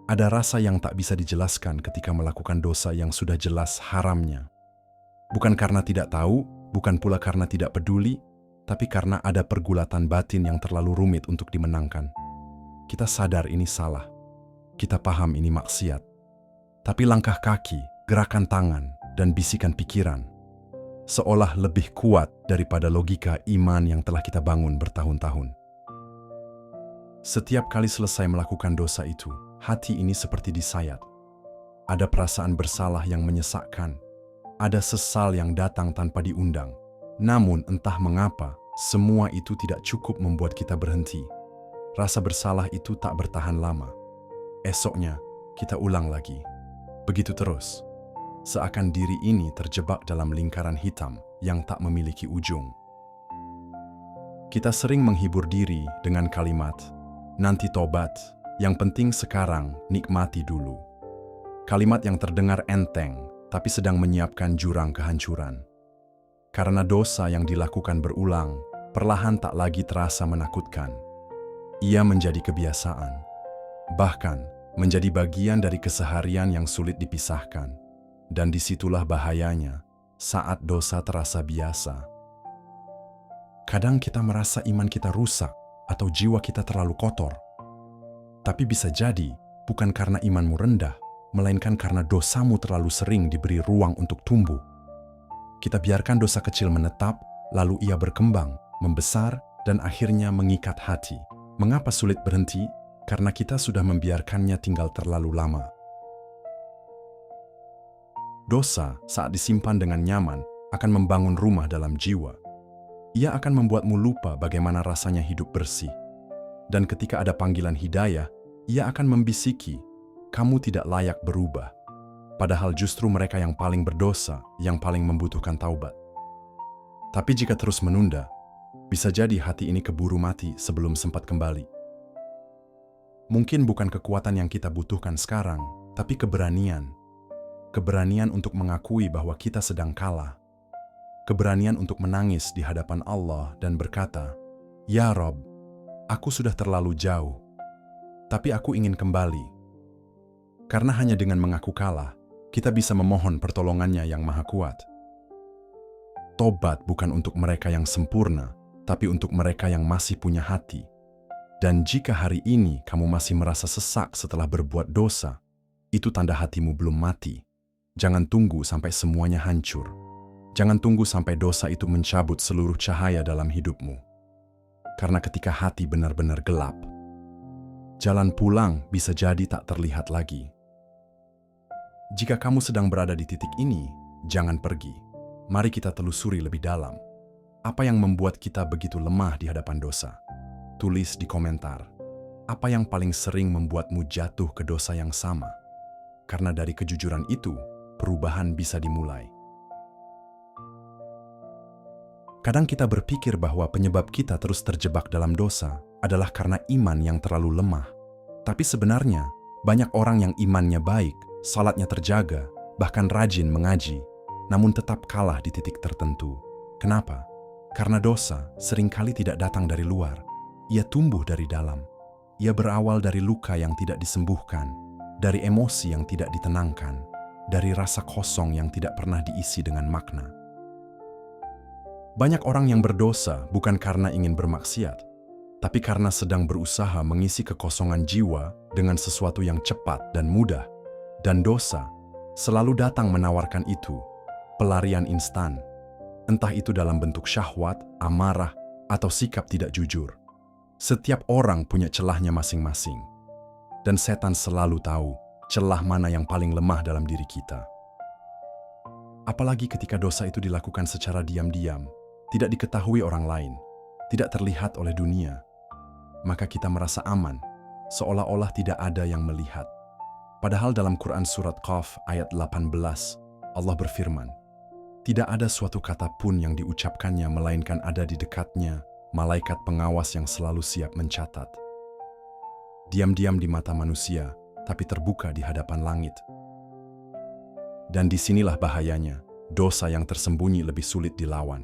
Ada rasa yang tak bisa dijelaskan ketika melakukan dosa yang sudah jelas haramnya. Bukan karena tidak tahu, bukan pula karena tidak peduli, tapi karena ada pergulatan batin yang terlalu rumit untuk dimenangkan. Kita sadar ini salah. Kita paham ini maksiat. Tapi langkah kaki, gerakan tangan, dan bisikan pikiran seolah lebih kuat daripada logika iman yang telah kita bangun bertahun-tahun. Setiap kali selesai melakukan dosa itu, hati ini seperti disayat. Ada perasaan bersalah yang menyesakkan. Ada sesal yang datang tanpa diundang. Namun entah mengapa, semua itu tidak cukup membuat kita berhenti. Rasa bersalah itu tak bertahan lama. Esoknya, kita ulang lagi. Begitu terus. Seakan diri ini terjebak dalam lingkaran hitam yang tak memiliki ujung. Kita sering menghibur diri dengan kalimat, "Nanti tobat, yang penting sekarang nikmati dulu." Kalimat yang terdengar enteng, tapi sedang menyiapkan jurang kehancuran. Karena dosa yang dilakukan berulang, perlahan tak lagi terasa menakutkan. Ia menjadi kebiasaan, bahkan menjadi bagian dari keseharian yang sulit dipisahkan. Dan disitulah bahayanya saat dosa terasa biasa. Kadang kita merasa iman kita rusak atau jiwa kita terlalu kotor. Tapi bisa jadi bukan karena imanmu rendah, melainkan karena dosamu terlalu sering diberi ruang untuk tumbuh. Kita biarkan dosa kecil menetap, lalu ia berkembang, membesar, dan akhirnya mengikat hati. Mengapa sulit berhenti? Karena kita sudah membiarkannya tinggal terlalu lama. Dosa saat disimpan dengan nyaman akan membangun rumah dalam jiwa. Ia akan membuatmu lupa bagaimana rasanya hidup bersih. Dan ketika ada panggilan hidayah, ia akan membisiki, kamu tidak layak berubah. Padahal justru mereka yang paling berdosa, yang paling membutuhkan taubat. Tapi jika terus menunda, bisa jadi hati ini keburu mati sebelum sempat kembali. Mungkin bukan kekuatan yang kita butuhkan sekarang, tapi keberanian. Keberanian untuk mengakui bahwa kita sedang kalah. Keberanian untuk menangis di hadapan Allah dan berkata, "Ya Rob, aku sudah terlalu jauh, tapi aku ingin kembali." Karena hanya dengan mengaku kalah, kita bisa memohon pertolongannya yang maha kuat. Tobat bukan untuk mereka yang sempurna, tapi untuk mereka yang masih punya hati. Dan jika hari ini kamu masih merasa sesak setelah berbuat dosa, itu tanda hatimu belum mati. Jangan tunggu sampai semuanya hancur. Jangan tunggu sampai dosa itu mencabut seluruh cahaya dalam hidupmu. Karena ketika hati benar-benar gelap, jalan pulang bisa jadi tak terlihat lagi. Jika kamu sedang berada di titik ini, jangan pergi. Mari kita telusuri lebih dalam. Apa yang membuat kita begitu lemah di hadapan dosa? Tulis di komentar. Apa yang paling sering membuatmu jatuh ke dosa yang sama? Karena dari kejujuran itu, perubahan bisa dimulai. Kadang kita berpikir bahwa penyebab kita terus terjebak dalam dosa adalah karena iman yang terlalu lemah. Tapi sebenarnya, banyak orang yang imannya baik, salatnya terjaga, bahkan rajin mengaji, namun tetap kalah di titik tertentu. Kenapa? Karena dosa seringkali tidak datang dari luar. Ia tumbuh dari dalam. Ia berawal dari luka yang tidak disembuhkan, dari emosi yang tidak ditenangkan, dari rasa kosong yang tidak pernah diisi dengan makna. Banyak orang yang berdosa bukan karena ingin bermaksiat, tapi karena sedang berusaha mengisi kekosongan jiwa dengan sesuatu yang cepat dan mudah. Dan dosa selalu datang menawarkan itu, pelarian instan. Entah itu dalam bentuk syahwat, amarah, atau sikap tidak jujur. Setiap orang punya celahnya masing-masing. Dan setan selalu tahu celah mana yang paling lemah dalam diri kita. Apalagi ketika dosa itu dilakukan secara diam-diam, tidak diketahui orang lain, tidak terlihat oleh dunia. Maka kita merasa aman, seolah-olah tidak ada yang melihat. Padahal dalam Quran Surat Qaf ayat 18, Allah berfirman, "Tidak ada suatu kata pun yang diucapkannya melainkan ada di dekatnya malaikat pengawas yang selalu siap mencatat." Diam-diam di mata manusia, tapi terbuka di hadapan langit. Dan disinilah bahayanya, dosa yang tersembunyi lebih sulit dilawan.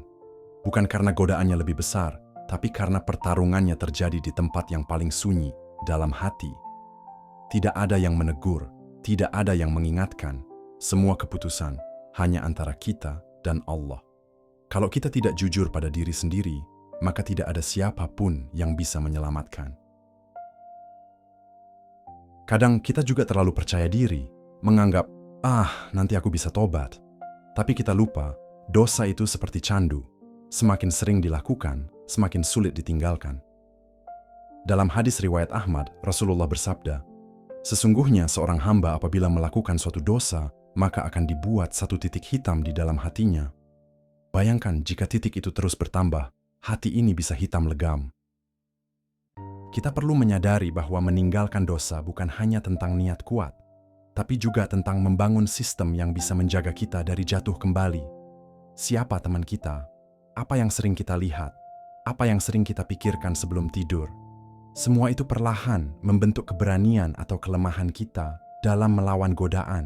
Bukan karena godaannya lebih besar, tapi karena pertarungannya terjadi di tempat yang paling sunyi, dalam hati. Tidak ada yang menegur, tidak ada yang mengingatkan. Semua keputusan hanya antara kita dan Allah. Kalau kita tidak jujur pada diri sendiri, maka tidak ada siapapun yang bisa menyelamatkan. Kadang kita juga terlalu percaya diri, menganggap, nanti aku bisa tobat. Tapi kita lupa, dosa itu seperti candu. Semakin sering dilakukan, semakin sulit ditinggalkan. Dalam hadis riwayat Ahmad, Rasulullah bersabda, "Sesungguhnya seorang hamba apabila melakukan suatu dosa, maka akan dibuat satu titik hitam di dalam hatinya." Bayangkan jika titik itu terus bertambah, hati ini bisa hitam legam. Kita perlu menyadari bahwa meninggalkan dosa bukan hanya tentang niat kuat, tapi juga tentang membangun sistem yang bisa menjaga kita dari jatuh kembali. Siapa teman kita? Apa yang sering kita lihat? Apa yang sering kita pikirkan sebelum tidur? Semua itu perlahan membentuk keberanian atau kelemahan kita dalam melawan godaan.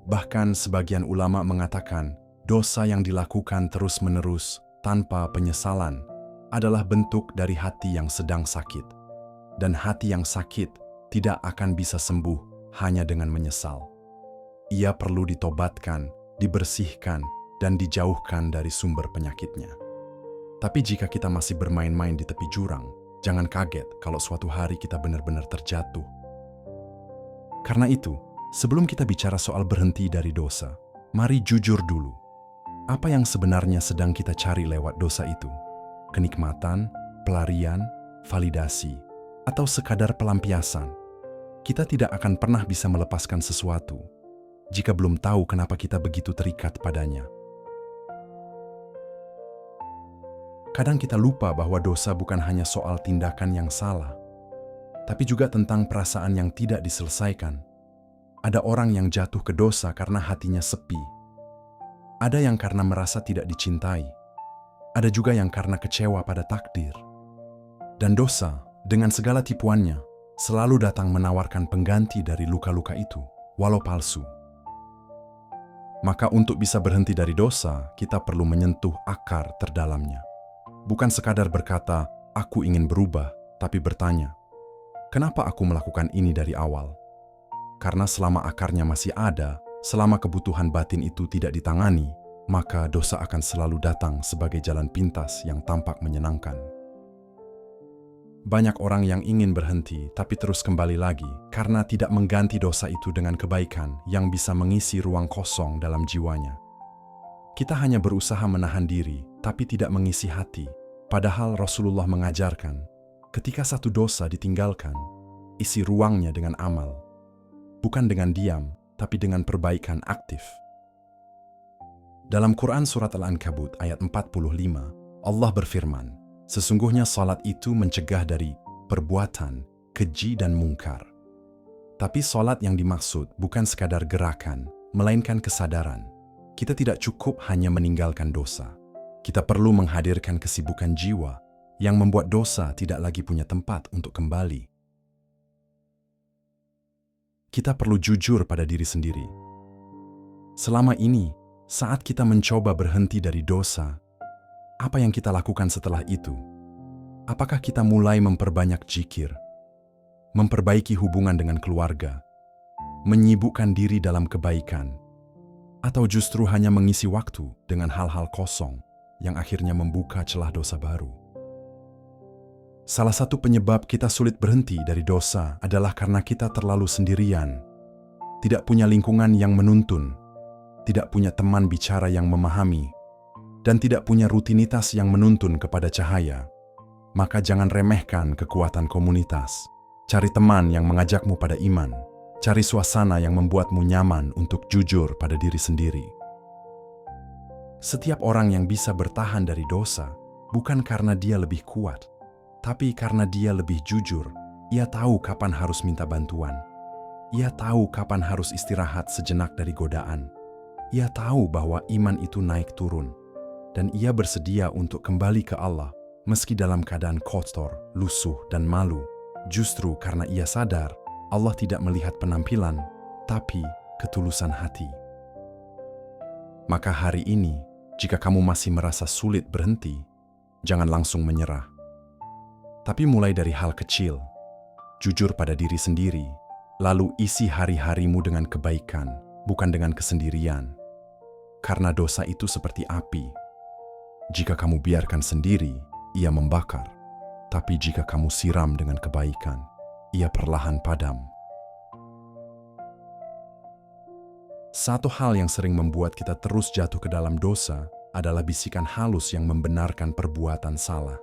Bahkan sebagian ulama mengatakan, dosa yang dilakukan terus-menerus tanpa penyesalan adalah bentuk dari hati yang sedang sakit. Dan hati yang sakit tidak akan bisa sembuh hanya dengan menyesal. Ia perlu ditobatkan, dibersihkan, dan dijauhkan dari sumber penyakitnya. Tapi jika kita masih bermain-main di tepi jurang, jangan kaget kalau suatu hari kita benar-benar terjatuh. Karena itu, sebelum kita bicara soal berhenti dari dosa, mari jujur dulu. Apa yang sebenarnya sedang kita cari lewat dosa itu? Kenikmatan, pelarian, validasi, atau sekadar pelampiasan? Kita tidak akan pernah bisa melepaskan sesuatu jika belum tahu kenapa kita begitu terikat padanya. Kadang kita lupa bahwa dosa bukan hanya soal tindakan yang salah, tapi juga tentang perasaan yang tidak diselesaikan. Ada orang yang jatuh ke dosa karena hatinya sepi. Ada yang karena merasa tidak dicintai. Ada juga yang karena kecewa pada takdir. Dan dosa, dengan segala tipuannya, selalu datang menawarkan pengganti dari luka-luka itu, walau palsu. Maka untuk bisa berhenti dari dosa, kita perlu menyentuh akar terdalamnya. Bukan sekadar berkata, "Aku ingin berubah," tapi bertanya, "Kenapa aku melakukan ini dari awal?" Karena selama akarnya masih ada, selama kebutuhan batin itu tidak ditangani, maka dosa akan selalu datang sebagai jalan pintas yang tampak menyenangkan. Banyak orang yang ingin berhenti tapi terus kembali lagi karena tidak mengganti dosa itu dengan kebaikan yang bisa mengisi ruang kosong dalam jiwanya. Kita hanya berusaha menahan diri tapi tidak mengisi hati. Padahal Rasulullah mengajarkan, ketika satu dosa ditinggalkan, isi ruangnya dengan amal. Bukan dengan diam, tapi dengan perbaikan aktif. Dalam Quran Surat Al-Ankabut ayat 45, Allah berfirman, "Sesungguhnya salat itu mencegah dari perbuatan, keji dan mungkar." Tapi salat yang dimaksud bukan sekadar gerakan, melainkan kesadaran. Kita tidak cukup hanya meninggalkan dosa. Kita perlu menghadirkan kesibukan jiwa yang membuat dosa tidak lagi punya tempat untuk kembali. Kita perlu jujur pada diri sendiri. Selama ini, saat kita mencoba berhenti dari dosa, apa yang kita lakukan setelah itu? Apakah kita mulai memperbanyak zikir, memperbaiki hubungan dengan keluarga, menyibukkan diri dalam kebaikan, atau justru hanya mengisi waktu dengan hal-hal kosong yang akhirnya membuka celah dosa baru? Salah satu penyebab kita sulit berhenti dari dosa adalah karena kita terlalu sendirian, tidak punya lingkungan yang menuntun, tidak punya teman bicara yang memahami, dan tidak punya rutinitas yang menuntun kepada cahaya. Maka jangan remehkan kekuatan komunitas. Cari teman yang mengajakmu pada iman. Cari suasana yang membuatmu nyaman untuk jujur pada diri sendiri. Setiap orang yang bisa bertahan dari dosa bukan karena dia lebih kuat, tapi karena dia lebih jujur. Ia tahu kapan harus minta bantuan. Ia tahu kapan harus istirahat sejenak dari godaan. Ia tahu bahwa iman itu naik turun. Dan ia bersedia untuk kembali ke Allah meski dalam keadaan kotor, lusuh, dan malu. Justru karena ia sadar Allah tidak melihat penampilan, tapi ketulusan hati. Maka hari ini, jika kamu masih merasa sulit berhenti, jangan langsung menyerah. Tapi mulai dari hal kecil. jujur pada diri sendiri, lalu isi hari-harimu dengan kebaikan, bukan dengan kesendirian. Karena dosa itu seperti api. Jika kamu biarkan sendiri, ia membakar. Tapi jika kamu siram dengan kebaikan, ia perlahan padam. Satu hal yang sering membuat kita terus jatuh ke dalam dosa adalah bisikan halus yang membenarkan perbuatan salah.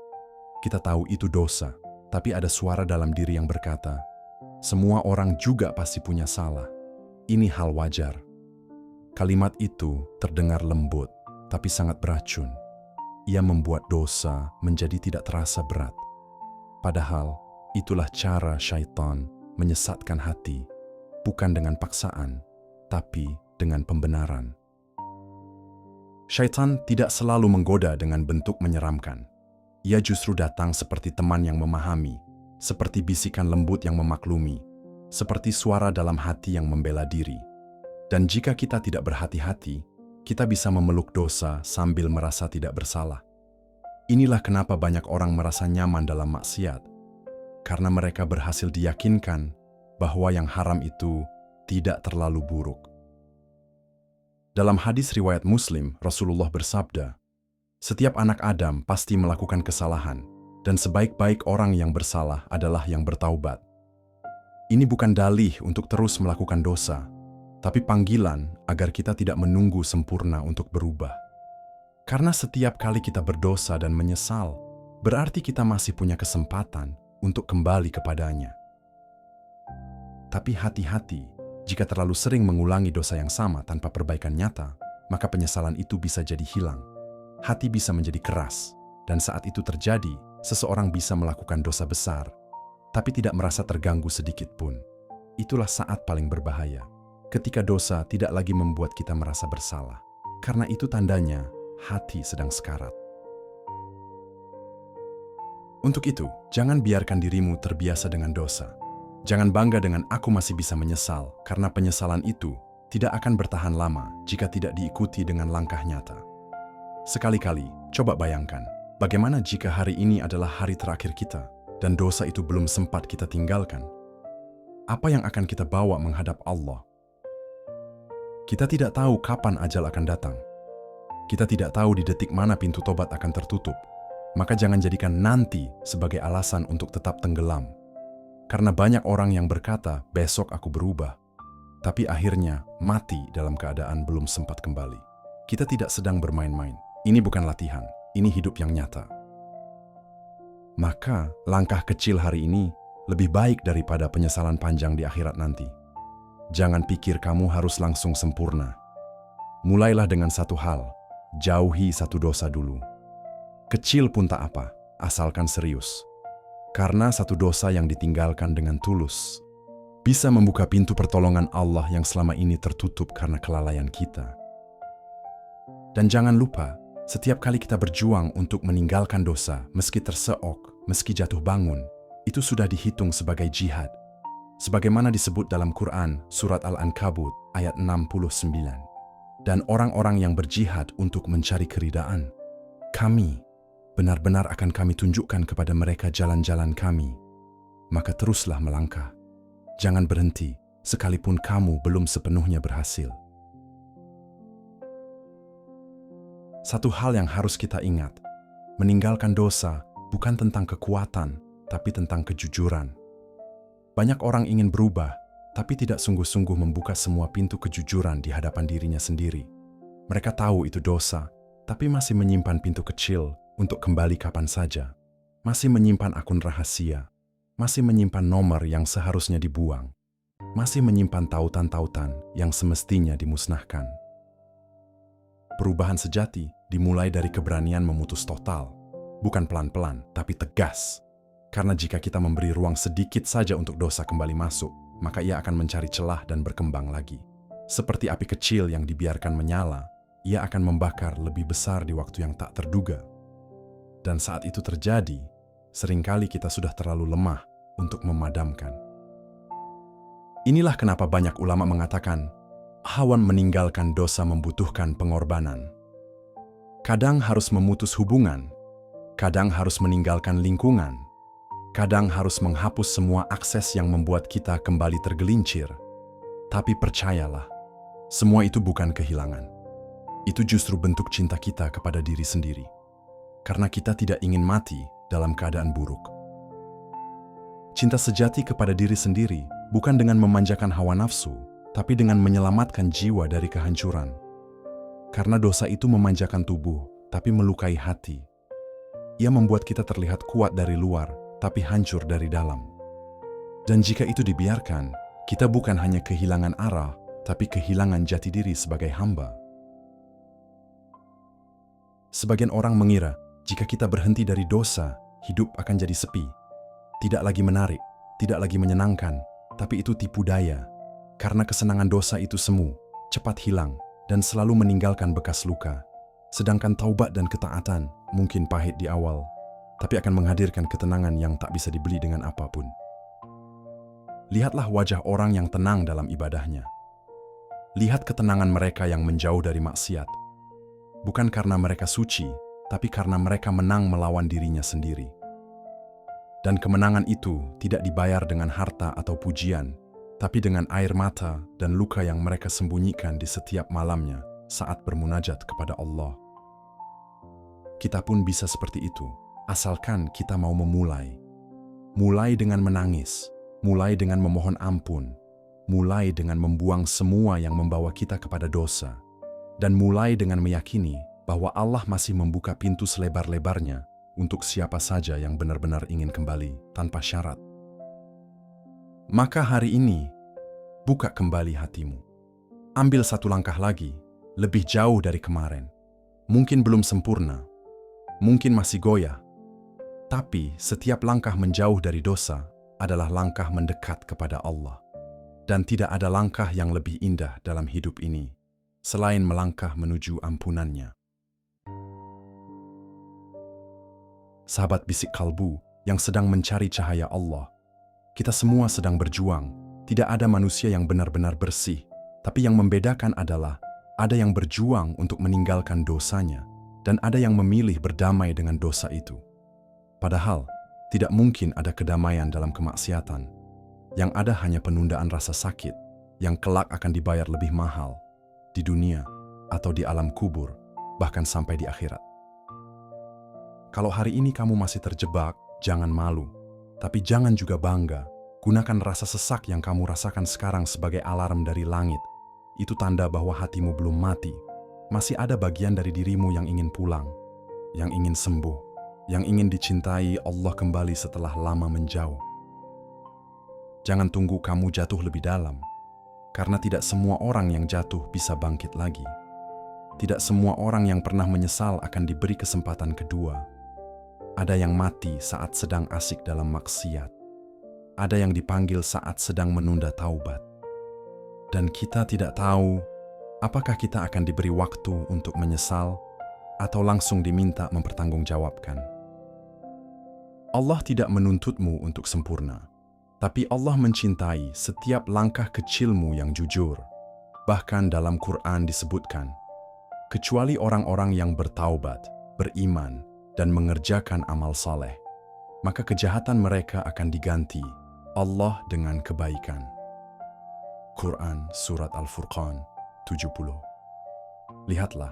Kita tahu itu dosa, tapi ada suara dalam diri yang berkata, "Semua orang juga pasti punya salah. Ini hal wajar." Kalimat itu terdengar lembut, tapi sangat beracun. Ia membuat dosa menjadi tidak terasa berat. Padahal, itulah cara syaitan menyesatkan hati, bukan dengan paksaan, tapi dengan pembenaran. Syaitan tidak selalu menggoda dengan bentuk menyeramkan. Ia justru datang seperti teman yang memahami, seperti bisikan lembut yang memaklumi, seperti suara dalam hati yang membela diri. Dan jika kita tidak berhati-hati, kita bisa memeluk dosa sambil merasa tidak bersalah. Inilah kenapa banyak orang merasa nyaman dalam maksiat, karena mereka berhasil diyakinkan bahwa yang haram itu tidak terlalu buruk. Dalam hadis riwayat Muslim, Rasulullah bersabda, "Setiap anak Adam pasti melakukan kesalahan, dan sebaik-baik orang yang bersalah adalah yang bertaubat." Ini bukan dalih untuk terus melakukan dosa, tapi panggilan agar kita tidak menunggu sempurna untuk berubah. Karena setiap kali kita berdosa dan menyesal, berarti kita masih punya kesempatan untuk kembali kepadanya. Tapi hati-hati, jika terlalu sering mengulangi dosa yang sama tanpa perbaikan nyata, maka penyesalan itu bisa jadi hilang. Hati bisa menjadi keras, dan saat itu terjadi, seseorang bisa melakukan dosa besar, tapi tidak merasa terganggu sedikit pun. Itulah saat paling berbahaya, ketika dosa tidak lagi membuat kita merasa bersalah. Karena itu tandanya hati sedang sekarat. Untuk itu, jangan biarkan dirimu terbiasa dengan dosa. Jangan bangga dengan "aku masih bisa menyesal", karena penyesalan itu tidak akan bertahan lama jika tidak diikuti dengan langkah nyata. Sekali-kali, coba bayangkan, bagaimana jika hari ini adalah hari terakhir kita dan dosa itu belum sempat kita tinggalkan? Apa yang akan kita bawa menghadap Allah? Kita tidak tahu kapan ajal akan datang. Kita tidak tahu di detik mana pintu tobat akan tertutup. Maka jangan jadikan nanti sebagai alasan untuk tetap tenggelam. Karena banyak orang yang berkata, "Besok aku berubah," tapi akhirnya mati dalam keadaan belum sempat kembali. Kita tidak sedang bermain-main. Ini bukan latihan, ini hidup yang nyata. Maka langkah kecil hari ini lebih baik daripada penyesalan panjang di akhirat nanti. Jangan pikir kamu harus langsung sempurna. Mulailah dengan satu hal, jauhi satu dosa dulu. Kecil pun tak apa, asalkan serius. Karena satu dosa yang ditinggalkan dengan tulus bisa membuka pintu pertolongan Allah yang selama ini tertutup karena kelalaian kita. Dan jangan lupa, setiap kali kita berjuang untuk meninggalkan dosa, meski terseok, meski jatuh bangun, itu sudah dihitung sebagai jihad. Sebagaimana disebut dalam Quran, Surat Al-Ankabut, ayat 69. Dan orang-orang yang berjihad untuk mencari keridaan, kami benar-benar akan kami tunjukkan kepada mereka jalan-jalan kami. Maka teruslah melangkah. Jangan berhenti, sekalipun kamu belum sepenuhnya berhasil. Satu hal yang harus kita ingat, meninggalkan dosa bukan tentang kekuatan, tapi tentang kejujuran. Banyak orang ingin berubah, tapi tidak sungguh-sungguh membuka semua pintu kejujuran di hadapan dirinya sendiri. Mereka tahu itu dosa, tapi masih menyimpan pintu kecil untuk kembali kapan saja. Masih menyimpan akun rahasia, masih menyimpan nomor yang seharusnya dibuang, masih menyimpan tautan-tautan yang semestinya dimusnahkan. Perubahan sejati dimulai dari keberanian memutus total, bukan pelan-pelan, tapi tegas. Karena jika kita memberi ruang sedikit saja untuk dosa kembali masuk, maka ia akan mencari celah dan berkembang lagi. Seperti api kecil yang dibiarkan menyala, ia akan membakar lebih besar di waktu yang tak terduga. Dan saat itu terjadi, seringkali kita sudah terlalu lemah untuk memadamkan. Inilah kenapa banyak ulama mengatakan, hawan meninggalkan dosa membutuhkan pengorbanan. Kadang harus memutus hubungan, kadang harus meninggalkan lingkungan, Kadang harus menghapus semua akses yang membuat kita kembali tergelincir. Tapi percayalah, semua itu bukan kehilangan. Itu justru bentuk cinta kita kepada diri sendiri. Karena kita tidak ingin mati dalam keadaan buruk. Cinta sejati kepada diri sendiri bukan dengan memanjakan hawa nafsu, tapi dengan menyelamatkan jiwa dari kehancuran. Karena dosa itu memanjakan tubuh, tapi melukai hati. Ia membuat kita terlihat kuat dari luar, tapi hancur dari dalam. Dan jika itu dibiarkan, kita bukan hanya kehilangan arah, tapi kehilangan jati diri sebagai hamba. Sebagian orang mengira, jika kita berhenti dari dosa, hidup akan jadi sepi. Tidak lagi menarik, tidak lagi menyenangkan, tapi itu tipu daya. Karena kesenangan dosa itu semu, cepat hilang, dan selalu meninggalkan bekas luka. Sedangkan taubat dan ketaatan mungkin pahit di awal, tapi akan menghadirkan ketenangan yang tak bisa dibeli dengan apapun. Lihatlah wajah orang yang tenang dalam ibadahnya. Lihat ketenangan mereka yang menjauh dari maksiat. Bukan karena mereka suci, tapi karena mereka menang melawan dirinya sendiri. Dan kemenangan itu tidak dibayar dengan harta atau pujian, tapi dengan air mata dan luka yang mereka sembunyikan di setiap malamnya saat bermunajat kepada Allah. Kita pun bisa seperti itu, asalkan kita mau memulai. Mulai dengan menangis, mulai dengan memohon ampun, mulai dengan membuang semua yang membawa kita kepada dosa, dan mulai dengan meyakini bahwa Allah masih membuka pintu selebar-lebarnya untuk siapa saja yang benar-benar ingin kembali tanpa syarat. Maka hari ini, buka kembali hatimu. Ambil satu langkah lagi, lebih jauh dari kemarin. Mungkin belum sempurna, mungkin masih goyah, tapi setiap langkah menjauh dari dosa adalah langkah mendekat kepada Allah. Dan tidak ada langkah yang lebih indah dalam hidup ini, selain melangkah menuju ampunannya. Sahabat bisik kalbu yang sedang mencari cahaya Allah, kita semua sedang berjuang. Tidak ada manusia yang benar-benar bersih, tapi yang membedakan adalah ada yang berjuang untuk meninggalkan dosanya, dan ada yang memilih berdamai dengan dosa itu. Padahal, tidak mungkin ada kedamaian dalam kemaksiatan. Yang ada hanya penundaan rasa sakit, yang kelak akan dibayar lebih mahal, di dunia atau di alam kubur, bahkan sampai di akhirat. Kalau hari ini kamu masih terjebak, jangan malu, tapi jangan juga bangga. Gunakan rasa sesak yang kamu rasakan sekarang sebagai alarm dari langit. Itu tanda bahwa hatimu belum mati. Masih ada bagian dari dirimu yang ingin pulang, yang ingin sembuh, yang ingin dicintai Allah kembali setelah lama menjauh. Jangan tunggu kamu jatuh lebih dalam, karena tidak semua orang yang jatuh bisa bangkit lagi. Tidak semua orang yang pernah menyesal akan diberi kesempatan kedua. Ada yang mati saat sedang asik dalam maksiat. Ada yang dipanggil saat sedang menunda taubat. Dan kita tidak tahu apakah kita akan diberi waktu untuk menyesal atau langsung diminta mempertanggungjawabkan. Allah tidak menuntutmu untuk sempurna, tapi Allah mencintai setiap langkah kecilmu yang jujur. Bahkan dalam Quran disebutkan, kecuali orang-orang yang bertaubat, beriman, dan mengerjakan amal saleh, maka kejahatan mereka akan diganti Allah dengan kebaikan. Quran Surat Al-Furqan 70. Lihatlah,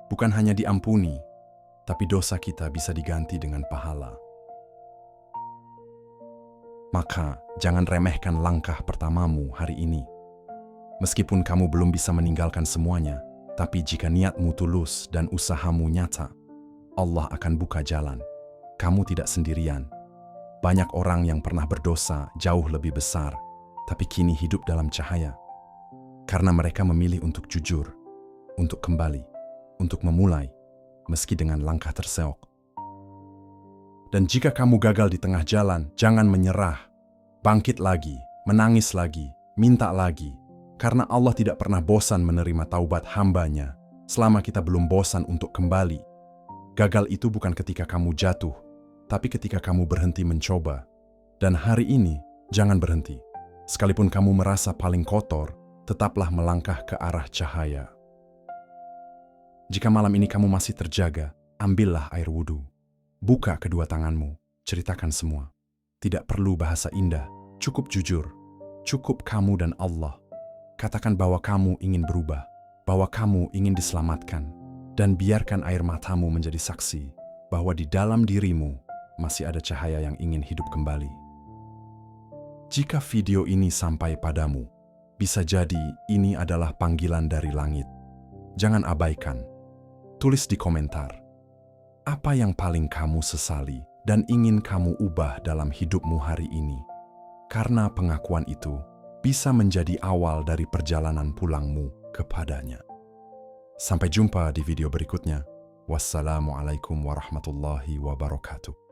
bukan hanya diampuni, tapi dosa kita bisa diganti dengan pahala. Maka jangan remehkan langkah pertamamu hari ini. Meskipun kamu belum bisa meninggalkan semuanya, tapi jika niatmu tulus dan usahamu nyata, Allah akan buka jalan. Kamu tidak sendirian. Banyak orang yang pernah berdosa jauh lebih besar, tapi kini hidup dalam cahaya. Karena mereka memilih untuk jujur, untuk kembali, untuk memulai, meski dengan langkah terseok. Dan jika kamu gagal di tengah jalan, jangan menyerah. Bangkit lagi, menangis lagi, minta lagi. Karena Allah tidak pernah bosan menerima taubat hamba-Nya selama kita belum bosan untuk kembali. Gagal itu bukan ketika kamu jatuh, tapi ketika kamu berhenti mencoba. Dan hari ini, jangan berhenti. Sekalipun kamu merasa paling kotor, tetaplah melangkah ke arah cahaya. Jika malam ini kamu masih terjaga, ambillah air wudhu. Buka kedua tanganmu, ceritakan semua. Tidak perlu bahasa indah, cukup jujur. Cukup kamu dan Allah. Katakan bahwa kamu ingin berubah, bahwa kamu ingin diselamatkan, dan biarkan air matamu menjadi saksi bahwa di dalam dirimu masih ada cahaya yang ingin hidup kembali. Jika video ini sampai padamu, bisa jadi ini adalah panggilan dari langit. Jangan abaikan. Tulis di komentar, apa yang paling kamu sesali dan ingin kamu ubah dalam hidupmu hari ini. Karena pengakuan itu bisa menjadi awal dari perjalanan pulangmu kepadanya. Sampai jumpa di video berikutnya. Wassalamualaikum warahmatullahi wabarakatuh.